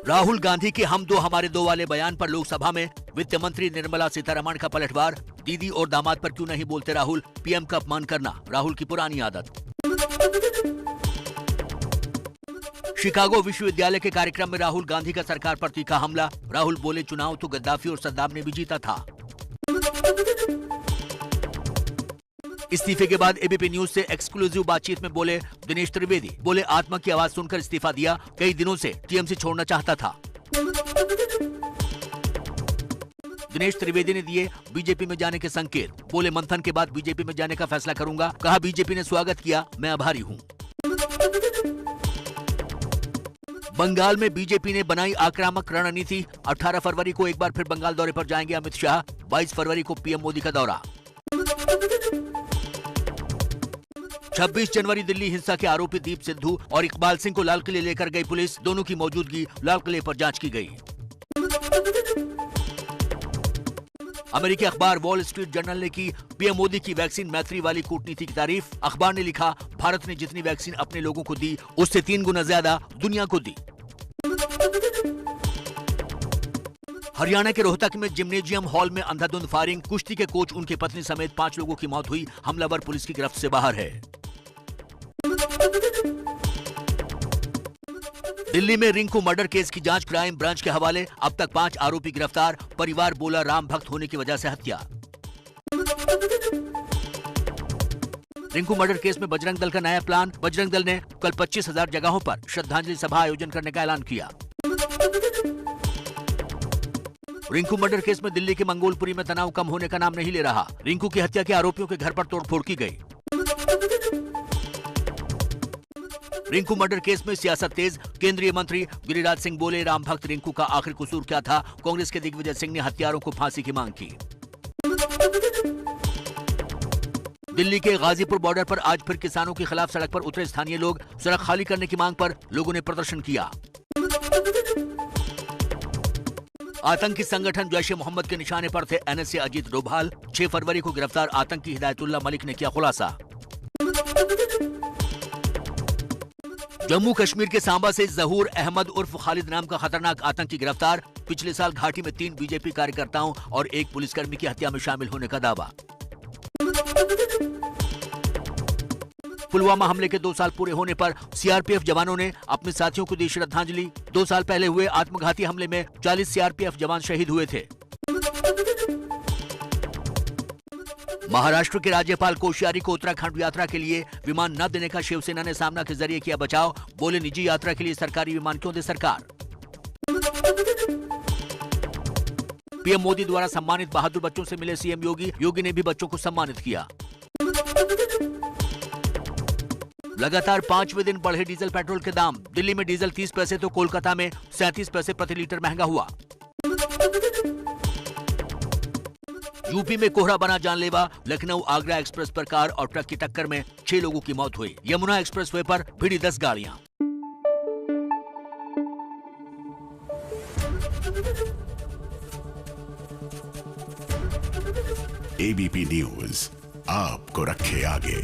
राहुल गांधी के हम दो हमारे दो वाले बयान पर लोकसभा में वित्त मंत्री निर्मला सीतारमण का पलटवार। दीदी और दामाद पर क्यों नहीं बोलते राहुल, पीएम का अपमान करना राहुल की पुरानी आदत। शिकागो विश्वविद्यालय के कार्यक्रम में राहुल गांधी का सरकार पर तीखा हमला। राहुल बोले चुनाव तो गद्दाफी और सद्दाम ने भी जीता था। इस्तीफे के बाद एबीपी न्यूज से एक्सक्लूसिव बातचीत में बोले दिनेश त्रिवेदी। बोले आत्मा की आवाज सुनकर इस्तीफा दिया, कई दिनों से टीएमसी छोड़ना चाहता था। दिनेश त्रिवेदी ने दिए बीजेपी में जाने के संकेत। बोले मंथन के बाद बीजेपी में जाने का फैसला करूंगा। कहा बीजेपी ने स्वागत किया, मैं आभारी हूं। बंगाल में बीजेपी ने बनाई आक्रामक रणनीति। 18 फरवरी को एक बार फिर बंगाल दौरे पर जाएंगे अमित शाह। 22 फरवरी को पीएम मोदी का दौरा। 26 जनवरी दिल्ली हिंसा के आरोपी दीप सिद्धू और इकबाल सिंह को लाल किले लेकर गई पुलिस। दोनों की मौजूदगी लाल किले पर जांच की गई। अमेरिकी अखबार वॉल स्ट्रीट जर्नल ने की पीएम मोदी की वैक्सीन मैत्री वाली कूटनीति की तारीफ। अखबार ने लिखा भारत ने जितनी वैक्सीन अपने लोगों को दी उससे 3 गुना ज्यादा दुनिया को दी। हरियाणा के रोहतक में जिम्नेजियम हॉल में अंधाधुंध फायरिंग। कुश्ती के कोच उनकी पत्नी समेत 5 लोगों की मौत हुई। हमलावर पुलिस की गिरफ्त से बाहर है। दिल्ली में रिंकू मर्डर केस की जांच क्राइम ब्रांच के हवाले। अब तक 5 आरोपी गिरफ्तार। परिवार बोला राम भक्त होने की वजह से हत्या। रिंकू मर्डर केस में बजरंग दल का नया प्लान। बजरंग दल ने कल 25,000 जगहों पर श्रद्धांजलि सभा आयोजन करने का ऐलान किया। रिंकू मर्डर केस में दिल्ली के मंगोलपुरी में तनाव कम होने का नाम नहीं ले रहा। रिंकू की हत्या के आरोपियों के घर पर तोड़फोड़ की गई। रिंकू मर्डर केस में सियासत तेज। केंद्रीय मंत्री गिरिराज सिंह बोले राम भक्त रिंकू का आखिर कसूर क्या था। कांग्रेस के दिग्विजय सिंह ने हत्यारों को फांसी की मांग की। दिल्ली के गाजीपुर बॉर्डर पर आज फिर किसानों के खिलाफ सड़क पर उतरे स्थानीय लोग। सड़क खाली करने की मांग पर लोगों ने प्रदर्शन किया। आतंकी संगठन जैश ए मोहम्मद के निशाने पर थे एनएसए अजीत डोभाल। 6 फरवरी को गिरफ्तार आतंकी हिदायतुल्ला मलिक ने किया खुलासा। जम्मू कश्मीर के सांबा से जहूर अहमद उर्फ खालिद नाम का खतरनाक आतंकी गिरफ्तार। पिछले साल घाटी में 3 बीजेपी कार्यकर्ताओं और 1 पुलिसकर्मी की हत्या में शामिल होने का दावा। पुलवामा हमले के 2 साल पूरे होने पर सीआरपीएफ जवानों ने अपने साथियों को दी श्रद्धांजलि। 2 साल पहले हुए आत्मघाती हमले में 40 सीआरपीएफ जवान शहीद हुए थे। महाराष्ट्र के राज्यपाल कोश्यारी को उत्तराखंड यात्रा के लिए विमान न देने का शिवसेना ने सामना के जरिए किया बचाव। बोले निजी यात्रा के लिए सरकारी विमान क्यों दे सरकार। पीएम मोदी द्वारा सम्मानित बहादुर बच्चों से मिले सीएम योगी। योगी ने भी बच्चों को सम्मानित किया। लगातार 5वें दिन बढ़े डीजल पेट्रोल के दाम। दिल्ली में डीजल 30 पैसे तो कोलकाता में 37 पैसे प्रति लीटर महंगा हुआ। यूपी में कोहरा बना जानलेवा। लखनऊ आगरा एक्सप्रेस पर कार और ट्रक की टक्कर में 6 लोगों की मौत हुई। यमुना एक्सप्रेसवे पर भिड़ी 10 गाड़ियां। एबीपी न्यूज आपको रखे आगे।